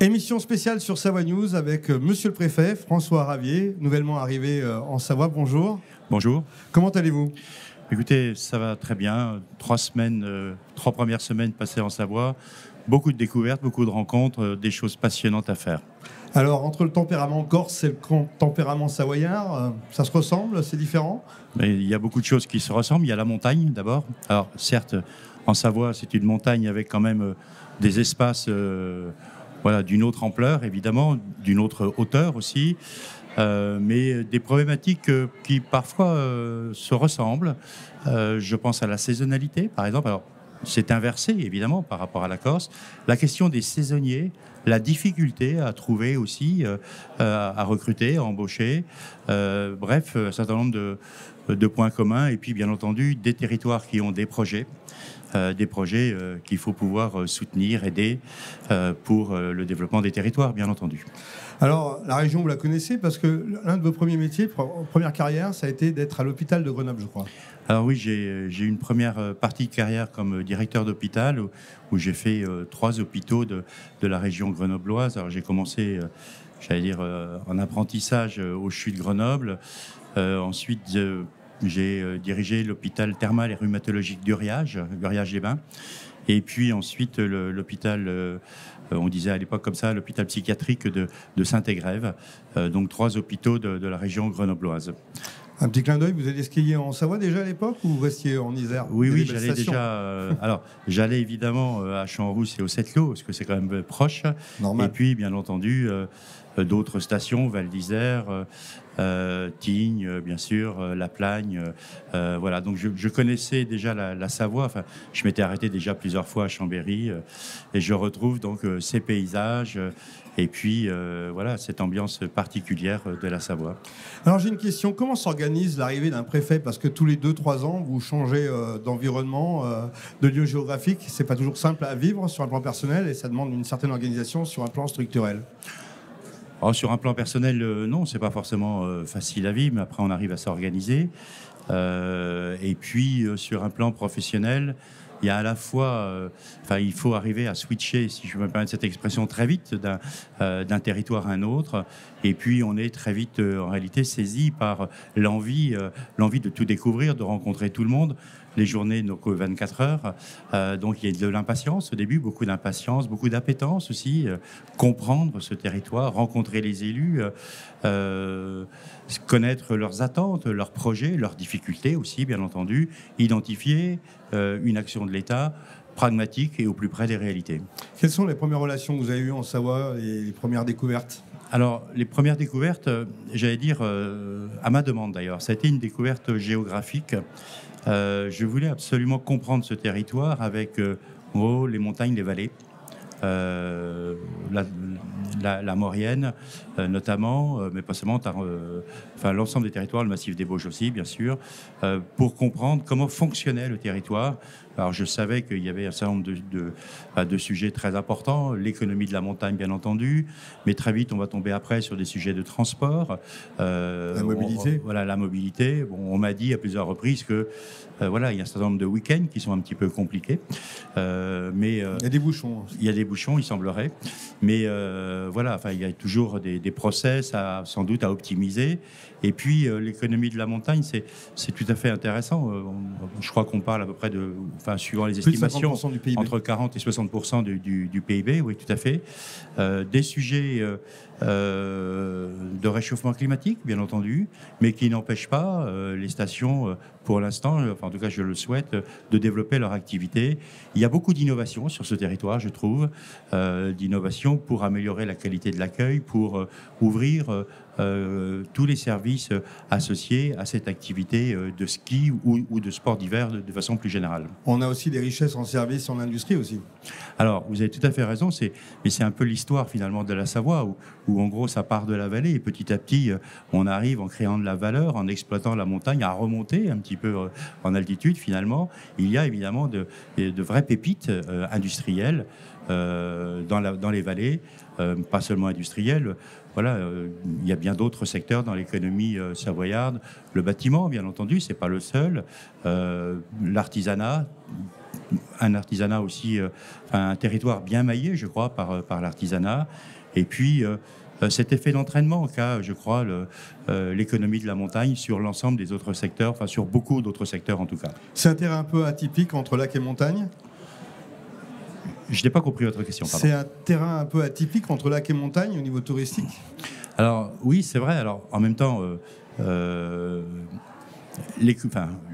Émission spéciale sur Savoie News avec Monsieur le Préfet, François Ravier, nouvellement arrivé en Savoie. Bonjour. Bonjour. Comment allez-vous ? Écoutez, ça va très bien. 3 premières semaines passées en Savoie. Beaucoup de découvertes, beaucoup de rencontres, des choses passionnantes à faire. Alors, entre le tempérament corse et le tempérament savoyard, ça se ressemble, c'est différent ? Mais il y a beaucoup de choses qui se ressemblent. Il y a la montagne, d'abord. Alors, certes, en Savoie, c'est une montagne avec quand même des espaces d'une autre ampleur, évidemment, d'une autre hauteur aussi, mais des problématiques qui parfois se ressemblent. Je pense à la saisonnalité, par exemple. Alors, c'est inversé, évidemment, par rapport à la Corse. La question des saisonniers, la difficulté à trouver aussi, à recruter, à embaucher. Bref, un certain nombre de points communs. Et puis, bien entendu, des territoires qui ont des projets qu'il faut pouvoir soutenir, aider pour le développement des territoires, bien entendu. Alors, la région, vous la connaissez parce que l'un de vos premiers métiers, première carrière, ça a été d'être à l'hôpital de Grenoble, je crois. Alors oui, j'ai une première partie de carrière comme directeur d'hôpital où j'ai fait 3 hôpitaux de la région grenobloise. Alors j'ai commencé, en apprentissage au CHU de Grenoble. Ensuite, j'ai dirigé l'hôpital thermal et rhumatologique d'Uriage-les-Bains. Et puis ensuite, l'hôpital, on disait à l'époque comme ça, l'hôpital psychiatrique de Saint-Égrève. Donc 3 hôpitaux de la région grenobloise. Un petit clin d'œil, vous alliez skier en Savoie déjà à l'époque ou vous restiez en Isère ? Oui, j'allais déjà. J'allais évidemment à Champs-Rousse et au Sept-Lô, parce que c'est quand même proche. Normal. Et puis, bien entendu, d'autres stations, Val d'Isère, Tignes, bien sûr, La Plagne. Voilà, donc je connaissais déjà la Savoie. Enfin, je m'étais arrêté déjà plusieurs fois à Chambéry et je retrouve donc ces paysages et puis cette ambiance particulière de la Savoie. Alors j'ai une question, comment s'organise l'arrivée d'un préfet ? Parce que tous les 2-3 ans, vous changez d'environnement, de lieu géographique. C'est pas toujours simple à vivre sur un plan personnel et ça demande une certaine organisation sur un plan structurel. Alors, sur un plan personnel, non, c'est pas forcément facile à vivre, mais après on arrive à s'organiser. Et puis sur un plan professionnel, il y a à la fois, il faut arriver à switcher, si je me permets cette expression, très vite d'un territoire à un autre. Et puis on est très vite, en réalité, saisi par l'envie de tout découvrir, de rencontrer tout le monde. Les journées n'ont que 24 heures. Donc il y a de l'impatience au début, beaucoup d'impatience, beaucoup d'appétence aussi. Comprendre ce territoire, rencontrer les élus, connaître leurs attentes, leurs projets, leurs difficultés aussi, bien entendu. Identifier une action de l'État pragmatique et au plus près des réalités. Quelles sont les premières relations que vous avez eues en Savoie et les premières découvertes ? Alors, les premières découvertes, à ma demande d'ailleurs, ça a été une découverte géographique. Je voulais absolument comprendre ce territoire avec les montagnes, les vallées, la Maurienne notamment, mais pas seulement, l'ensemble des territoires, le massif des Bauges aussi, bien sûr, pour comprendre comment fonctionnait le territoire. Alors, je savais qu'il y avait un certain nombre de sujets très importants, l'économie de la montagne, bien entendu, mais très vite, on va tomber après sur des sujets de transport. La mobilité. La mobilité. Bon, on m'a dit à plusieurs reprises que il y a un certain nombre de week-ends qui sont un petit peu compliqués. Mais il y a des bouchons. Il y a des bouchons, il semblerait. Mais il y a toujours des process sans doute à optimiser. Et puis, l'économie de la montagne, c'est tout à fait intéressant. Je crois qu'on parle à peu près suivant les estimations, du PIB. Entre 40 et 60% du PIB, oui, tout à fait. Des sujets de réchauffement climatique, bien entendu, mais qui n'empêchent pas les stations, pour l'instant, en tout cas je le souhaite, de développer leur activité. Il y a beaucoup d'innovations sur ce territoire, je trouve, d'innovations pour améliorer la qualité de l'accueil, pour ouvrir tous les services associés à cette activité de ski ou de sport d'hiver de façon plus générale. On a aussi des richesses en services, en industrie aussi. Alors, vous avez tout à fait raison, mais c'est un peu l'histoire finalement de la Savoie, où en gros ça part de la vallée et petit à petit on arrive en créant de la valeur, en exploitant la montagne, à remonter un petit peu en altitude finalement. Il y a évidemment de vraies pépites industrielles. dans les vallées, pas seulement industrielles. Voilà, il y a bien d'autres secteurs dans l'économie savoyarde. Le bâtiment, bien entendu, c'est pas le seul. L'artisanat, un artisanat aussi, un territoire bien maillé, je crois, par l'artisanat. Et puis cet effet d'entraînement qu'a, je crois, l'économie de la montagne sur l'ensemble des autres secteurs, enfin sur beaucoup d'autres secteurs en tout cas. C'est un terrain un peu atypique entre lac et montagne. Je n'ai pas compris votre question. Pardon. C'est un terrain un peu atypique entre lac et montagne au niveau touristique. Alors oui, c'est vrai. Alors en même temps,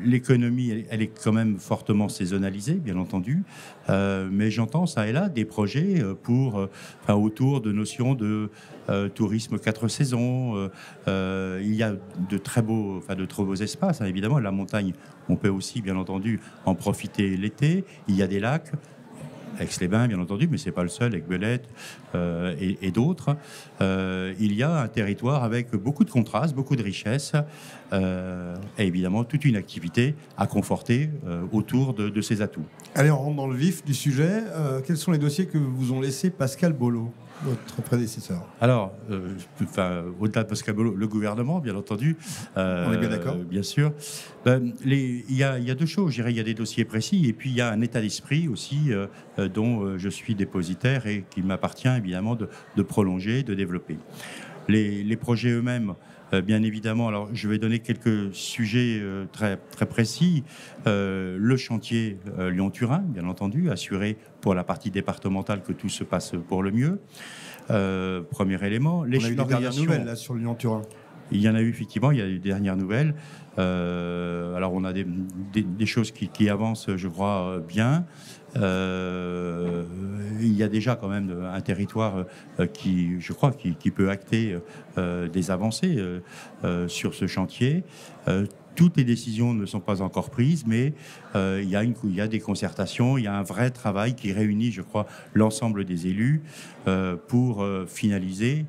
l'économie, elle est quand même fortement saisonnalisée, bien entendu. Mais j'entends ça et là des projets autour de notions de tourisme 4 saisons. Il y a de très beaux espaces. Hein, évidemment, la montagne, on peut aussi, bien entendu, en profiter l'été. Il y a des lacs. Aix-les-Bains, bien entendu, mais ce n'est pas le seul, Aiguebelette et d'autres. Il y a un territoire avec beaucoup de contrastes, beaucoup de richesses, et évidemment toute une activité à conforter autour de ces atouts. Allez, on rentre dans le vif du sujet. Quels sont les dossiers que vous ont laissés Pascal Bollot, votre prédécesseur? Alors, au-delà de Pascal Bollot, le gouvernement, bien entendu. On est bien d'accord. Bien sûr. Il y a deux choses, je dirais. Il y a des dossiers précis et puis il y a un état d'esprit aussi dont je suis dépositaire et qu'il m'appartient évidemment de prolonger, de développer. Les projets eux-mêmes, bien évidemment, alors je vais donner quelques sujets très, très précis. Le chantier Lyon-Turin, bien entendu, assurer pour la partie départementale que tout se passe pour le mieux. Premier élément. On a eu des dernières nouvelles là, sur Lyon-Turin. Il y en a eu effectivement, il y a eu des dernières nouvelles. Alors on a des choses qui avancent, je crois, bien. Il y a déjà quand même un territoire qui, je crois, qui peut acter des avancées sur ce chantier. Toutes les décisions ne sont pas encore prises, mais il y a des concertations, il y a un vrai travail qui réunit, je crois, l'ensemble des élus pour finaliser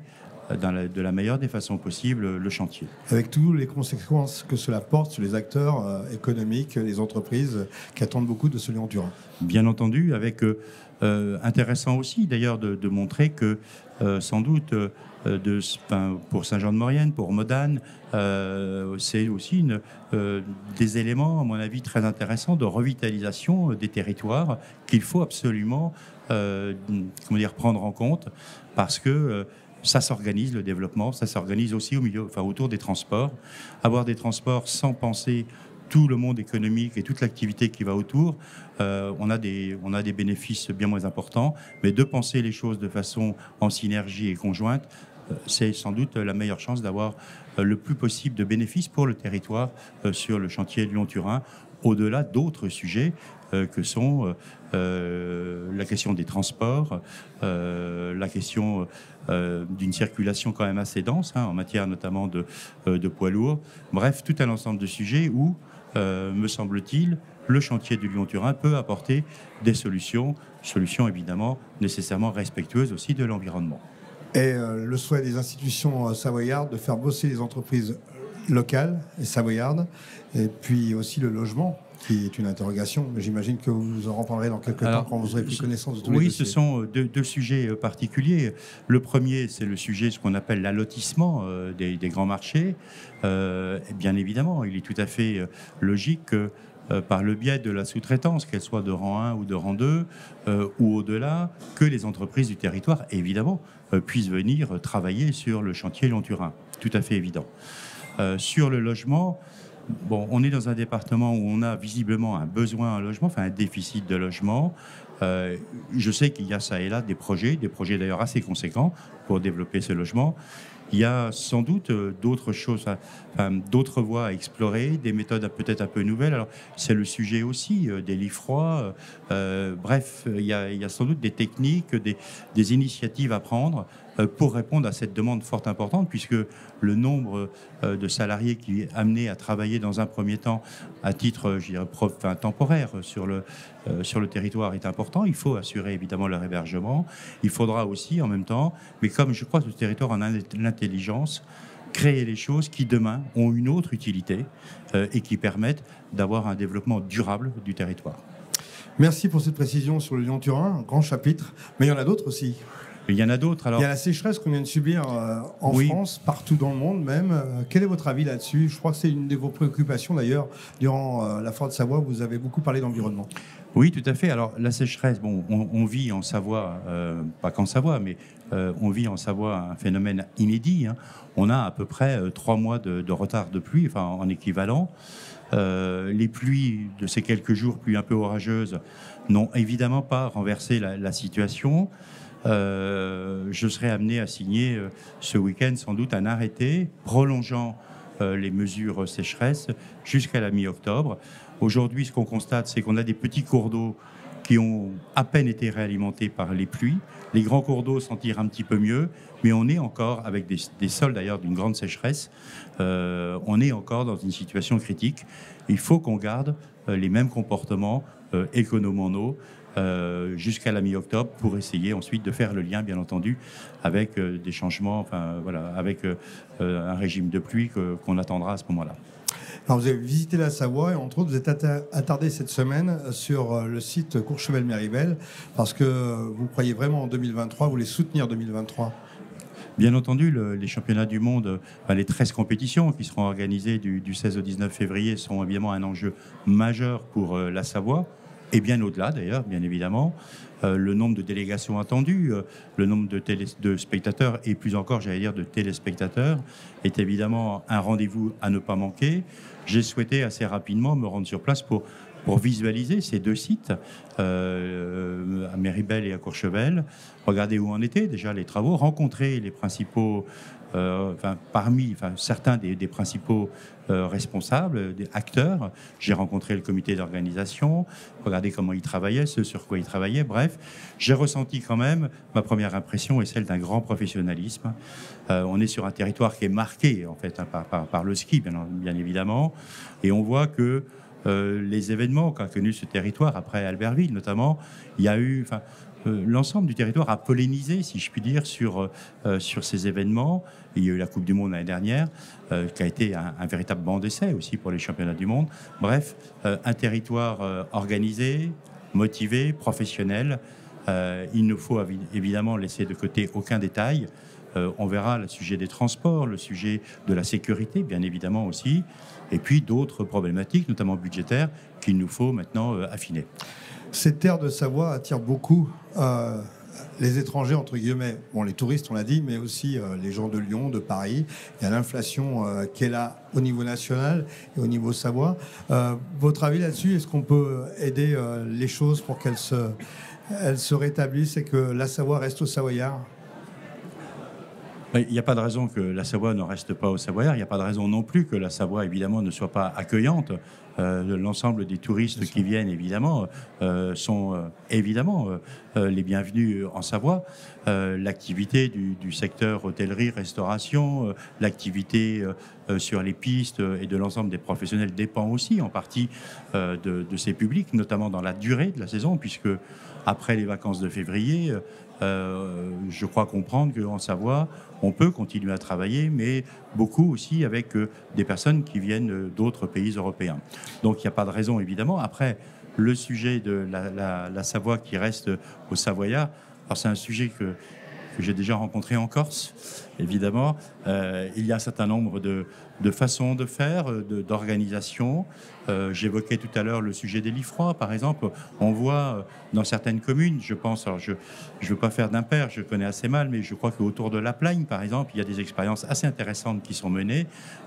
de la meilleure des façons possibles le chantier. Avec toutes les conséquences que cela porte sur les acteurs économiques, les entreprises qui attendent beaucoup de ce Lyon-Turin. Bien entendu, avec intéressant aussi d'ailleurs de montrer que sans doute pour Saint-Jean-de-Maurienne, pour Modane, c'est aussi des éléments, à mon avis, très intéressants de revitalisation des territoires qu'il faut absolument prendre en compte parce que ça s'organise, le développement, ça s'organise aussi autour des transports. Avoir des transports sans penser tout le monde économique et toute l'activité qui va autour, on a des bénéfices bien moins importants, mais de penser les choses de façon en synergie et conjointe, c'est sans doute la meilleure chance d'avoir le plus possible de bénéfices pour le territoire sur le chantier Lyon-Turin, au-delà d'autres sujets que sont la question des transports, la question d'une circulation quand même assez dense, en matière notamment de poids lourds. Bref, tout un ensemble de sujets où, me semble-t-il, le chantier du Lyon-Turin peut apporter des solutions évidemment nécessairement respectueuses aussi de l'environnement. Et le souhait des institutions savoyardes de faire bosser les entreprises locales et savoyardes, et puis aussi le logement, qui est une interrogation, mais j'imagine que vous en reparlerez dans quelques temps quand vous aurez pris connaissance de tous les dossiers. Oui, ce sont deux sujets particuliers. Le premier, c'est le sujet, ce qu'on appelle l'allotissement des grands marchés. Bien évidemment, il est tout à fait logique que par le biais de la sous-traitance, qu'elle soit de rang 1 ou de rang 2 ou au-delà, que les entreprises du territoire, évidemment, puissent venir travailler sur le chantier Lyon-Turin. Tout à fait évident. Sur le logement, on est dans un département où on a visiblement un besoin en logement, un déficit de logement. Je sais qu'il y a ça et là des projets d'ailleurs assez conséquents pour développer ce logement. Il y a sans doute d'autres choses, d'autres voies à explorer, des méthodes peut-être un peu nouvelles. Alors, c'est le sujet aussi des lits froids. Bref, il y a sans doute des techniques, des initiatives à prendre pour répondre à cette demande fort importante, puisque le nombre de salariés qui est amené à travailler dans un premier temps à titre, je dirais, temporaire sur le territoire est important. Il faut assurer évidemment leur hébergement. Il faudra aussi en même temps, mais comme je crois que ce territoire en a l'intelligence, créer les choses qui demain ont une autre utilité et qui permettent d'avoir un développement durable du territoire. Merci pour cette précision sur le Lyon-Turin, un grand chapitre, mais il y en a d'autres aussi. Il y en a d'autres. Alors... Il y a la sécheresse qu'on vient de subir en oui. France, partout dans le monde même. Quel est votre avis là-dessus? Je crois que c'est une de vos préoccupations d'ailleurs. Durant la Foire de Savoie, vous avez beaucoup parlé d'environnement. Oui, tout à fait. Alors la sécheresse, bon, on vit en Savoie, pas qu'en Savoie, mais on vit en Savoie un phénomène inédit. Hein. On a à peu près 3 mois de retard de pluie, enfin en équivalent. Les pluies de ces quelques jours, pluies un peu orageuses, n'ont évidemment pas renversé la situation. Je serai amené à signer ce week-end sans doute un arrêté prolongeant les mesures sécheresse jusqu'à la mi-octobre. Aujourd'hui, ce qu'on constate, c'est qu'on a des petits cours d'eau qui ont à peine été réalimentés par les pluies. Les grands cours d'eau s'en tirent un petit peu mieux, mais on est encore, avec des sols d'ailleurs d'une grande sécheresse, on est encore dans une situation critique. Il faut qu'on garde les mêmes comportements économes en eau jusqu'à la mi-octobre pour essayer ensuite de faire le lien, bien entendu, avec des changements, enfin voilà, avec un régime de pluie qu'on attendra à ce moment-là. Alors vous avez visité la Savoie et entre autres vous êtes attardé cette semaine sur le site Courchevel-Méribel parce que vous croyez vraiment en 2023, vous voulez soutenir 2023. Bien entendu, les championnats du monde, les 13 compétitions qui seront organisées du 16 au 19 février sont évidemment un enjeu majeur pour la Savoie. Et bien au-delà d'ailleurs, bien évidemment, le nombre de délégations attendues, le nombre de spectateurs et plus encore, j'allais dire, de téléspectateurs est évidemment un rendez-vous à ne pas manquer. J'ai souhaité assez rapidement me rendre sur place pour visualiser ces deux sites, à Méribel et à Courchevel, regarder où en étaient déjà les travaux, rencontrer les principaux, certains des principaux responsables, des acteurs. J'ai rencontré le comité d'organisation, regardé comment ils travaillaient, ce sur quoi ils travaillaient. Bref, j'ai ressenti quand même, ma première impression est celle d'un grand professionnalisme. On est sur un territoire qui est marqué en fait par le ski, bien évidemment, et on voit que les événements qu'a connu ce territoire après Albertville notamment, il y a eu, l'ensemble du territoire a pollinisé, si je puis dire, sur ces événements. Il y a eu la Coupe du Monde l'année dernière, qui a été un véritable banc d'essai aussi pour les championnats du monde. Bref, un territoire organisé, motivé, professionnel. Il ne faut évidemment laisser de côté aucun détail. On verra le sujet des transports, le sujet de la sécurité, bien évidemment aussi, et puis d'autres problématiques, notamment budgétaires, qu'il nous faut maintenant affiner. Cette terre de Savoie attire beaucoup les étrangers, entre guillemets, bon, les touristes, on l'a dit, mais aussi les gens de Lyon, de Paris. Il y a l'inflation qui est là au niveau national et au niveau Savoie. Votre avis là-dessus, est-ce qu'on peut aider les choses pour qu'elles se rétablissent et que la Savoie reste aux Savoyards ? Il n'y a pas de raison que la Savoie ne reste pas aux Savoyards. Il n'y a pas de raison non plus que la Savoie, évidemment, ne soit pas accueillante. L'ensemble des touristes qui viennent, évidemment, sont évidemment les bienvenus en Savoie. L'activité du secteur hôtellerie, restauration, l'activité sur les pistes et de l'ensemble des professionnels dépend aussi en partie de ces publics, notamment dans la durée de la saison, puisque après les vacances de février, je crois comprendre qu'en Savoie, on peut continuer à travailler, mais beaucoup aussi avec des personnes qui viennent d'autres pays européens. Donc il n'y a pas de raison, évidemment. Après, le sujet de la Savoie qui reste aux Savoyards, alors c'est un sujet que j'ai déjà rencontré en Corse, évidemment. Il y a un certain nombre de façons de faire, d'organisation. J'évoquais tout à l'heure le sujet des lits froids, par exemple. On voit dans certaines communes, je pense, alors je ne veux pas faire d'impair, je connais assez mal, mais je crois qu'autour de La Plagne, par exemple, il y a des expériences assez intéressantes qui sont menées.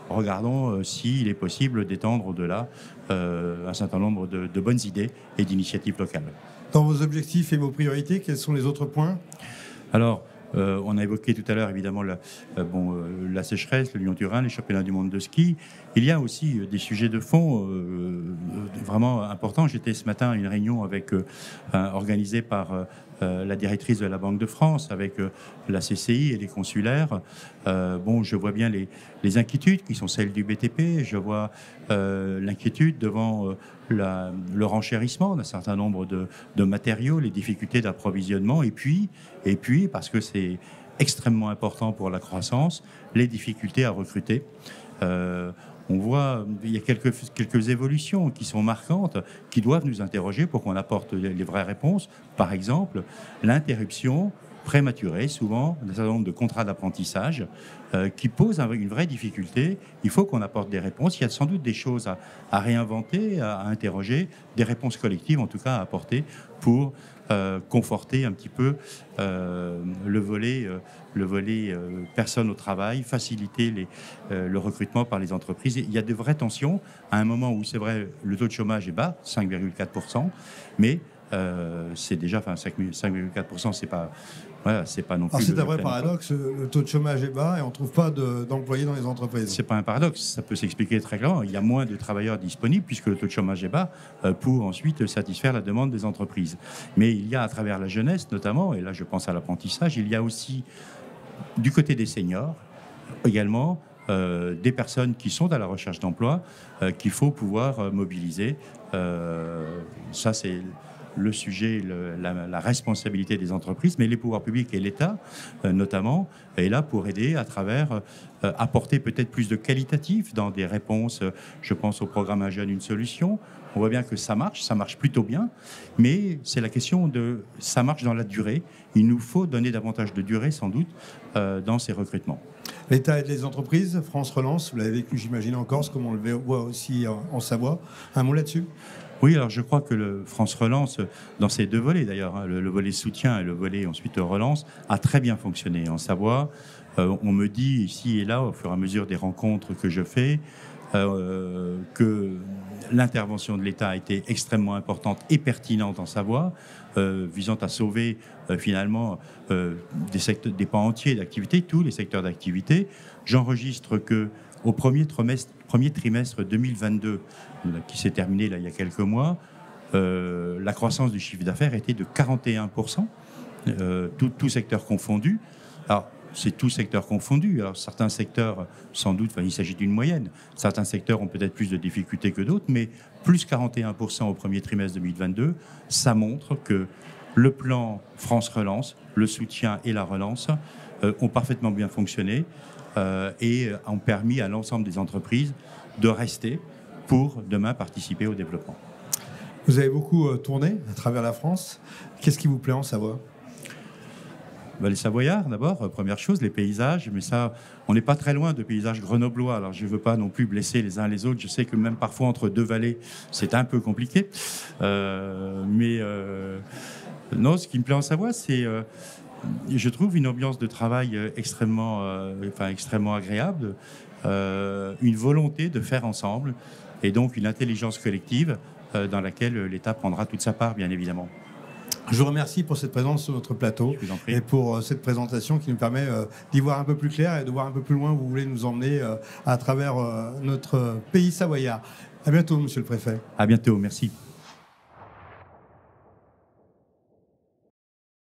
Regardons s'il est possible d'étendre au-delà un certain nombre de bonnes idées et d'initiatives locales. Dans vos objectifs et vos priorités, quels sont les autres points ? Alors, on a évoqué tout à l'heure évidemment la sécheresse, le Lyon-Turin, les championnats du monde de ski. Il y a aussi des sujets de fond vraiment importants. J'étais ce matin à une réunion organisée par la directrice de la Banque de France avec la CCI et les consulaires. Je vois bien les inquiétudes qui sont celles du BTP. Je vois l'inquiétude devant le renchérissement d'un certain nombre de matériaux, les difficultés d'approvisionnement, et puis, parce que c'est extrêmement important pour la croissance, les difficultés à recruter. on voit il y a quelques évolutions qui sont marquantes, qui doivent nous interroger pour qu'on apporte les vraies réponses. Par exemple, l'interruption prématurée, souvent, d'un certain nombre de contrats d'apprentissage qui posent une vraie difficulté. Il faut qu'on apporte des réponses. Il y a sans doute des choses à réinventer, à interroger, des réponses collectives, en tout cas, à apporter pour conforter un petit peu le volet personnes au travail, faciliter le recrutement par les entreprises. Il y a de vraies tensions à un moment où, c'est vrai, le taux de chômage est bas, 5,4%, mais c'est déjà, 5,4%, c'est pas... Voilà, c'est pas non plus. Alors c'est un vrai paradoxe, le taux de chômage est bas et on ne trouve pas d'employés dans les entreprises. C'est pas un paradoxe, ça peut s'expliquer très clairement. Il y a moins de travailleurs disponibles puisque le taux de chômage est bas pour ensuite satisfaire la demande des entreprises. Mais il y a à travers la jeunesse notamment, et là je pense à l'apprentissage, il y a aussi du côté des seniors également des personnes qui sont à la recherche d'emploi qu'il faut pouvoir mobiliser. Ça c'est le sujet, la responsabilité des entreprises, mais les pouvoirs publics et l'État, notamment, est là pour aider à travers, apporter peut-être plus de qualitatif dans des réponses. Je pense au programme Un jeune, une solution. On voit bien que ça marche plutôt bien, mais c'est la question de ça marche dans la durée. Il nous faut donner davantage de durée, sans doute, dans ces recrutements. L'État aide les entreprises, France Relance, vous l'avez vécu, j'imagine, en Corse, comme on le voit aussi en Savoie. Un mot là-dessus ? Oui, alors je crois que le France Relance, dans ces deux volets d'ailleurs, hein, le volet soutien et le volet ensuite relance, a très bien fonctionné en Savoie. On me dit ici et là, au fur et à mesure des rencontres que je fais, que l'intervention de l'État a été extrêmement importante et pertinente en Savoie, visant à sauver finalement des pans entiers d'activité, tous les secteurs d'activité. J'enregistre que au premier trimestre 2022, qui s'est terminé là, il y a quelques mois, la croissance du chiffre d'affaires était de 41%, tout secteur confondu. Alors, c'est tout secteur confondu. Alors, certains secteurs, sans doute, il s'agit d'une moyenne. Certains secteurs ont peut-être plus de difficultés que d'autres, mais plus 41% au premier trimestre 2022, ça montre que le plan France Relance, le soutien et la relance ont parfaitement bien fonctionné et ont permis à l'ensemble des entreprises de rester pour demain participer au développement. Vous avez beaucoup tourné à travers la France. Qu'est-ce qui vous plaît en Savoie ? Les Savoyards, d'abord, première chose, les paysages, mais ça, on n'est pas très loin de paysages grenoblois, alors je ne veux pas non plus blesser les uns les autres, je sais que même parfois entre deux vallées, c'est un peu compliqué, non, ce qui me plaît en Savoie, c'est, je trouve, une ambiance de travail extrêmement agréable, une volonté de faire ensemble, et donc une intelligence collective dans laquelle l'État prendra toute sa part, bien évidemment. Je vous remercie pour cette présence sur notre plateau et pour cette présentation qui nous permet d'y voir un peu plus clair et de voir un peu plus loin où vous voulez nous emmener à travers notre pays savoyard. À bientôt, monsieur le préfet. À bientôt, merci.